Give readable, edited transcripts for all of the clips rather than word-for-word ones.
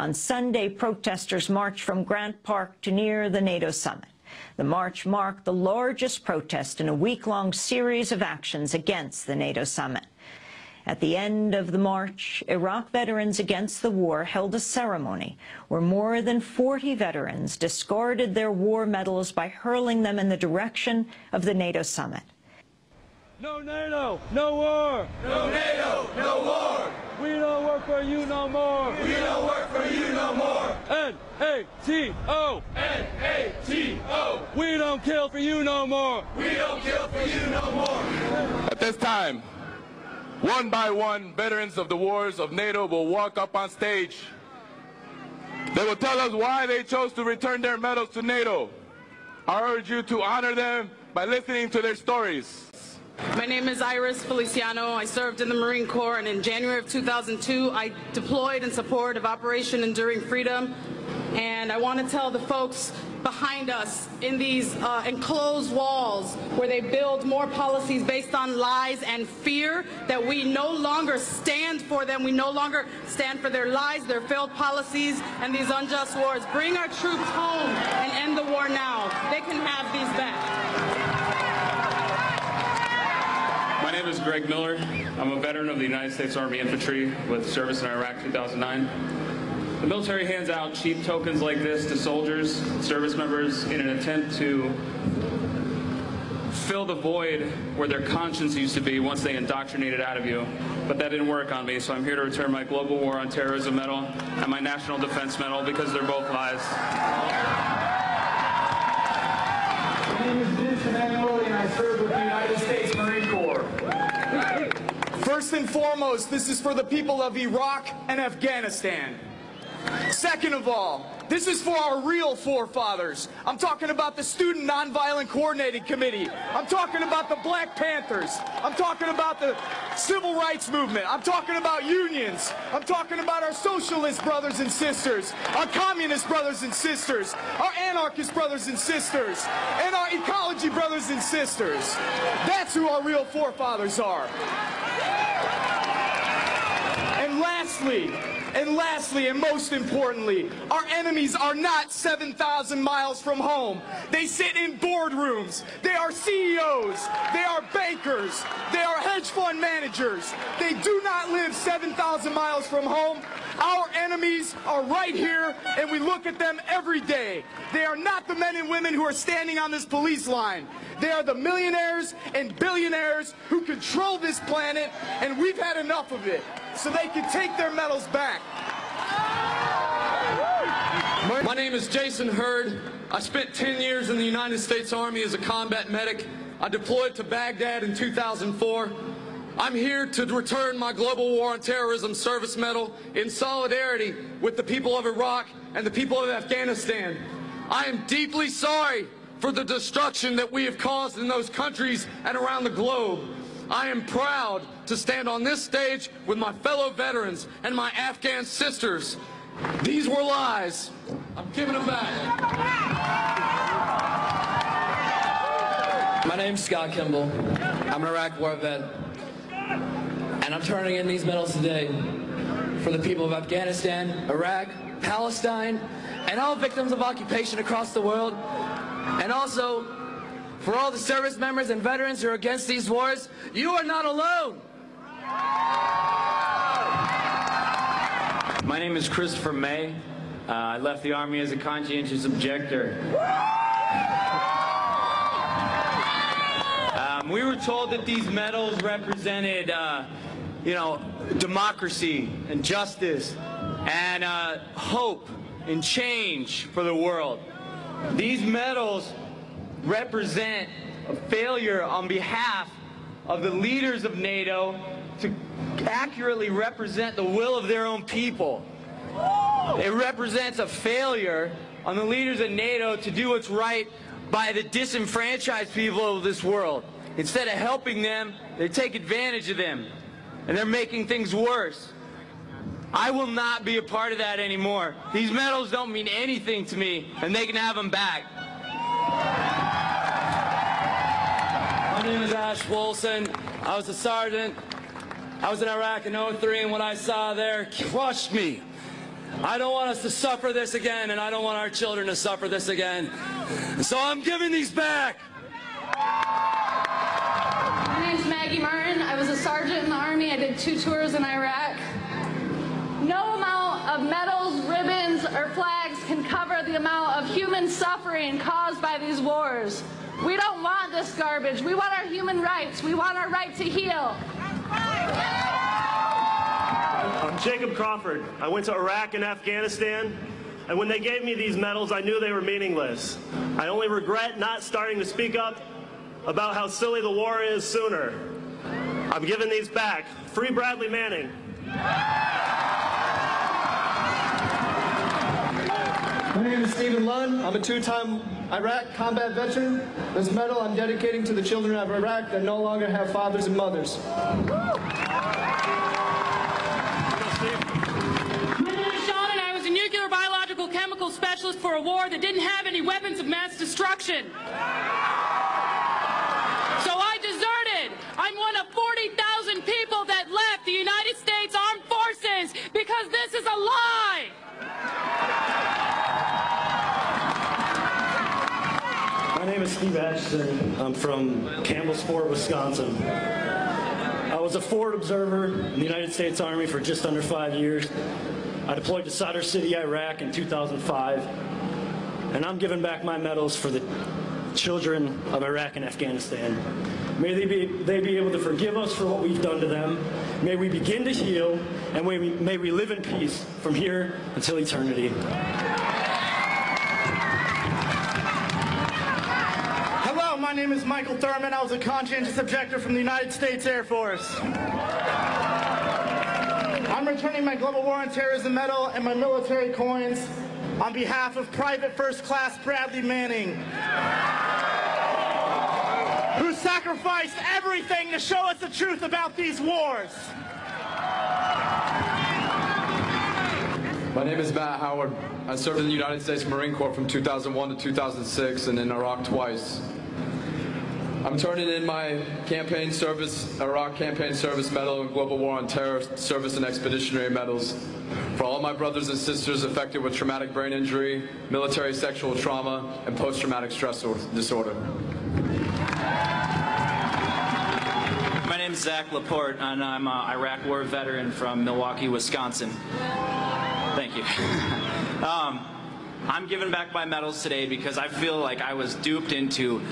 On Sunday, protesters marched from Grant Park to near the NATO summit. The march marked the largest protest in a week-long series of actions against the NATO summit. At the end of the march, Iraq Veterans Against the War held a ceremony where more than 40 veterans discarded their war medals by hurling them in the direction of the NATO summit. No NATO, no war! No NATO, no war! We don't work for you no more! We don't work for you no more! N-A-T-O! N-A-T-O! We don't kill for you no more! We don't kill for you no more! At this time, one by one, veterans of the wars of NATO will walk up on stage. They will tell us why they chose to return their medals to NATO. I urge you to honor them by listening to their stories. My name is Iris Feliciano. I served in the Marine Corps, and in January of 2002, I deployed in support of Operation Enduring Freedom. And I want to tell the folks behind us in these enclosed walls where they build more policies based on lies and fear that we no longer stand for them. We no longer stand for their lies, their failed policies, and these unjust wars. Bring our troops home and end the war now. They can have these back. My name is Greg Miller. I'm a veteran of the United States Army Infantry with service in Iraq 2009. The military hands out cheap tokens like this to soldiers, service members, in an attempt to fill the void where their conscience used to be once they indoctrinated it out of you. But that didn't work on me, so I'm here to return my Global War on Terrorism medal and my National Defense medal because they're both lies. My name is Vincent Annually, and I serve with the United States Marine Corps. First and foremost, this is for the people of Iraq and Afghanistan. Second of all, this is for our real forefathers. I'm talking about the Student Nonviolent Coordinating Committee. I'm talking about the Black Panthers. I'm talking about the Civil Rights Movement. I'm talking about unions. I'm talking about our socialist brothers and sisters, our communist brothers and sisters, our anarchist brothers and sisters, and our ecology brothers and sisters. That's who our real forefathers are. And lastly, and most importantly, our enemies are not 7,000 miles from home. They sit in boardrooms. They are CEOs. They are bankers. They are hedge fund managers. They do not live 7,000 miles from home. Our enemies are right here, and we look at them every day. They are not the men and women who are standing on this police line. They are the millionaires and billionaires who control this planet, and we've had enough of it, so they can take their medals back. My name is Jason Hurd. I spent 10 years in the United States Army as a combat medic. I deployed to Baghdad in 2004. I'm here to return my Global War on Terrorism service medal in solidarity with the people of Iraq and the people of Afghanistan. I am deeply sorry for the destruction that we have caused in those countries and around the globe. I am proud to stand on this stage with my fellow veterans and my Afghan sisters. These were lies. I'm giving them back. My name's Scott Kimball. I'm an Iraq war vet. And I'm turning in these medals today for the people of Afghanistan, Iraq, Palestine, and all victims of occupation across the world. And also for all the service members and veterans who are against these wars. You are not alone. My name is Christopher May. I left the Army as a conscientious objector. We were told that these medals represented, democracy and justice and hope and change for the world. These medals represent a failure on behalf of the leaders of NATO to accurately represent the will of their own people. It represents a failure on the leaders of NATO to do what's right by the disenfranchised people of this world. Instead of helping them, they take advantage of them, and they're making things worse. I will not be a part of that anymore. These medals don't mean anything to me, and they can have them back. My name is Ash Wolson. I was a sergeant. I was in Iraq in '03, and what I saw there crushed me. I don't want us to suffer this again, and I don't want our children to suffer this again. And so I'm giving these back. My name's Maggie Martin. I was a sergeant in the Army. I did 2 tours in Iraq. No amount of medals, ribbons, or flags can cover the amount of human suffering caused by these wars. We don't want this garbage. We want our human rights. We want our right to heal. I'm Jacob Crawford. I went to Iraq and Afghanistan, and when they gave me these medals, I knew they were meaningless. I only regret not starting to speak up about how silly the war is sooner. I'm giving these back. Free Bradley Manning. My name is Stephen Lunn. I'm a 2-time Iraq combat veteran. This medal I'm dedicating to the children of Iraq that no longer have fathers and mothers. My name is Sean, and I was a nuclear, biological, chemical specialist for a war that didn't have any weapons of mass destruction. So I deserted. I'm one of 40,000 people that left the United States Armed Forces because this is a lie. My name is Steve Ashton. I'm from Campbellsport, Wisconsin. I was a forward observer in the United States Army for just under 5 years. I deployed to Sadr City, Iraq in 2005. And I'm giving back my medals for the children of Iraq and Afghanistan. May they be able to forgive us for what we've done to them. May we begin to heal, and may we live in peace from here until eternity. Hello, my name is Michael Thurman. I was a conscientious objector from the United States Air Force. I'm returning my Global War on Terrorism medal and my military coins on behalf of Private First Class Bradley Manning, who sacrificed everything to show us the truth about these wars. My name is Matt Howard. I served in the United States Marine Corps from 2001 to 2006 and in Iraq twice. I'm turning in my campaign service, Iraq Campaign Service Medal and Global War on Terror Service and Expeditionary Medals for all my brothers and sisters affected with traumatic brain injury, military sexual trauma, and post-traumatic stress disorder. My name is Zach Laporte, and I'm an Iraq War veteran from Milwaukee, Wisconsin. Thank you. I'm giving back my medals today because I feel like I was duped into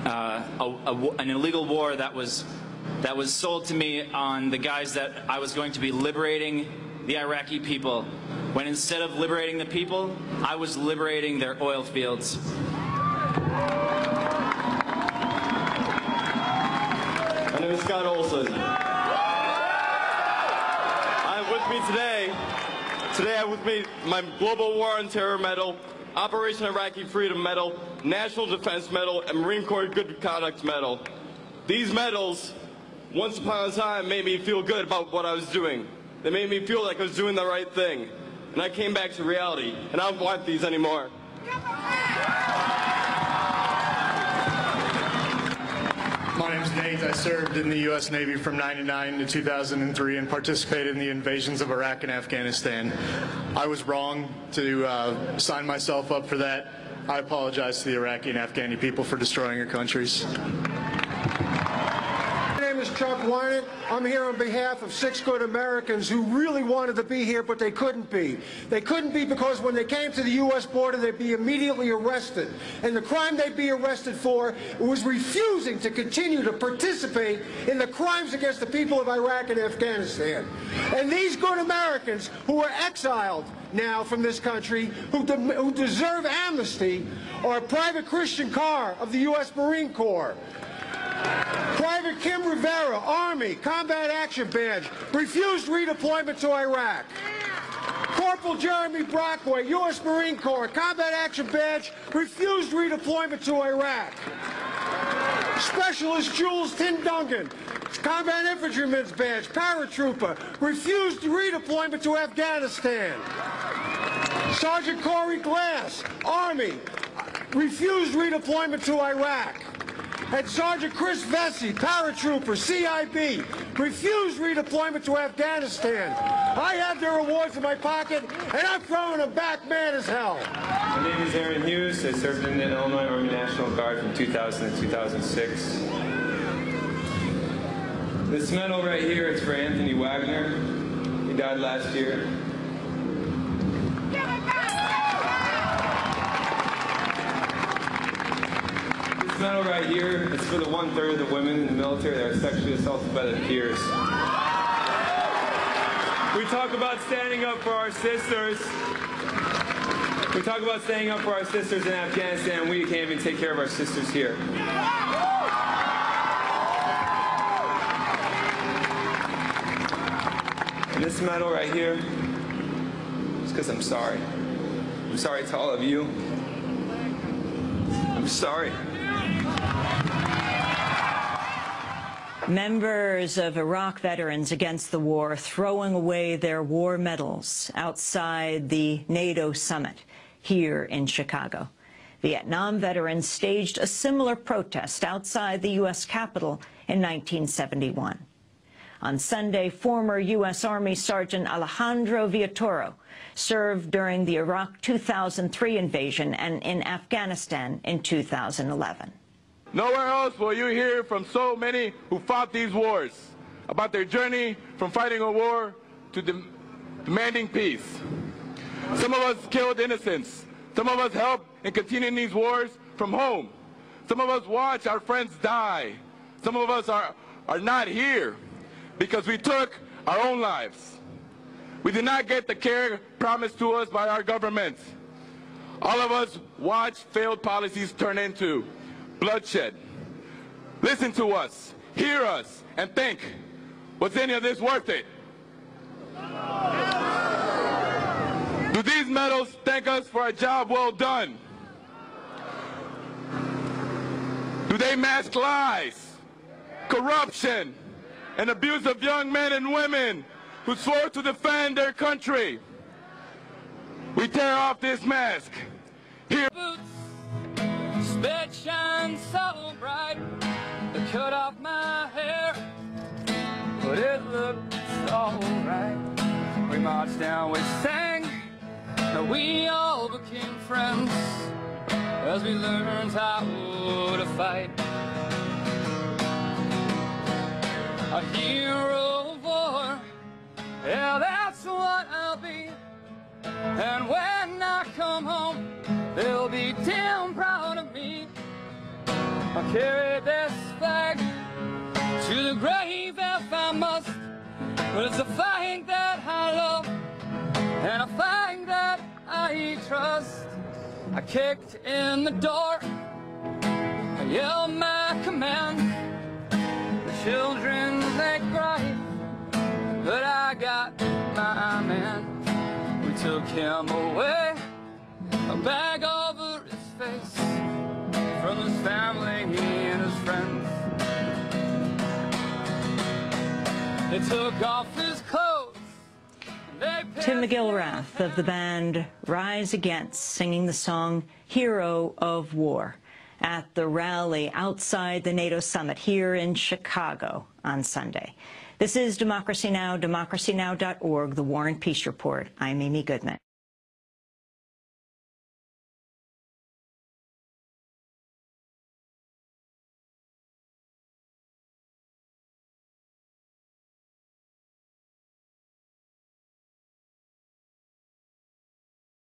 an illegal war that was sold to me on the guise that I was going to be liberating the Iraqi people, when instead of liberating the people, I was liberating their oil fields. My name is Scott Olson. I'm with me today. Today I'm with me my Global War on Terror Medal, Operation Iraqi Freedom Medal, National Defense Medal, and Marine Corps Good Conduct Medal. These medals, once upon a time, made me feel good about what I was doing. They made me feel like I was doing the right thing. And I came back to reality, and I don't want these anymore. My name's Nate. I served in the U.S. Navy from '99 to 2003 and participated in the invasions of Iraq and Afghanistan. I was wrong to sign myself up for that. I apologize to the Iraqi and Afghani people for destroying your countries. My name is Chuck Wynant. I'm here on behalf of 6 good Americans who really wanted to be here, but they couldn't be. They couldn't be because when they came to the U.S. border, they'd be immediately arrested. And the crime they'd be arrested for was refusing to continue to participate in the crimes against the people of Iraq and Afghanistan. And these good Americans who are exiled now from this country, who deserve amnesty, are Private Christian Carr of the U.S. Marine Corps, Private Kim Rivera, Army, Combat Action Badge, refused redeployment to Iraq. Corporal Jeremy Brockway, U.S. Marine Corps, Combat Action Badge, refused redeployment to Iraq. Specialist Jules Tindungan, Combat Infantryman's Badge, Paratrooper, refused redeployment to Afghanistan. Sergeant Corey Glass, Army, refused redeployment to Iraq. and Sergeant Chris Vesey, paratrooper, CIB, refused redeployment to Afghanistan. I have their awards in my pocket, and I'm throwing them back mad as hell. My name is Aaron Hughues. I served in the Illinois Army National Guard from 2000 to 2006. This medal right here is for Anthony Wagner. He died last year. This medal right here is for the 1/3 of the women in the military that are sexually assaulted by their peers. We talk about standing up for our sisters. We talk about standing up for our sisters in Afghanistan. We can't even take care of our sisters here. And this medal right here is because I'm sorry. I'm sorry to all of you. I'm sorry. Members of Iraq veterans against the war throwing away their war medals outside the NATO summit here in Chicago. Vietnam veterans staged a similar protest outside the U.S. Capitol in 1971. On Sunday, former U.S. Army Sergeant Alejandro Villatoro served during the Iraq 2003 invasion and in Afghanistan in 2011. Nowhere else will you hear from so many who fought these wars about their journey from fighting a war to demanding peace. Some of us killed innocents. Some of us helped in continuing these wars from home. Some of us watched our friends die. Some of us are not here because we took our own lives. We did not get the care promised to us by our government. All of us watched failed policies turn into bloodshed. Listen to us, hear us, and think, was any of this worth it? Do these medals thank us for a job well done? Do they mask lies, corruption, and abuse of young men and women who swore to defend their country? We tear off this mask. Here. Spit shines so bright, they cut off my hair, but it looked alright. We marched down, we sang, and we all became friends as we learned how to fight. A hero of war, yeah, that's what I'll be. And when I come home, they'll be damn proud of me. I carry this flag to the grave if I must, but it's a flag that I love and a flag that I trust. I kicked in the door, I yelled my command. The children, they cried, but I got my man. We took him away, a bag over his face, from his family and his friends. They took off his clothes. Tim McGilrath of the band Rise Against singing the song Hero of War at the rally outside the NATO summit here in Chicago on Sunday. This is Democracy Now!, democracynow.org, the War and Peace Report. I'm Amy Goodman.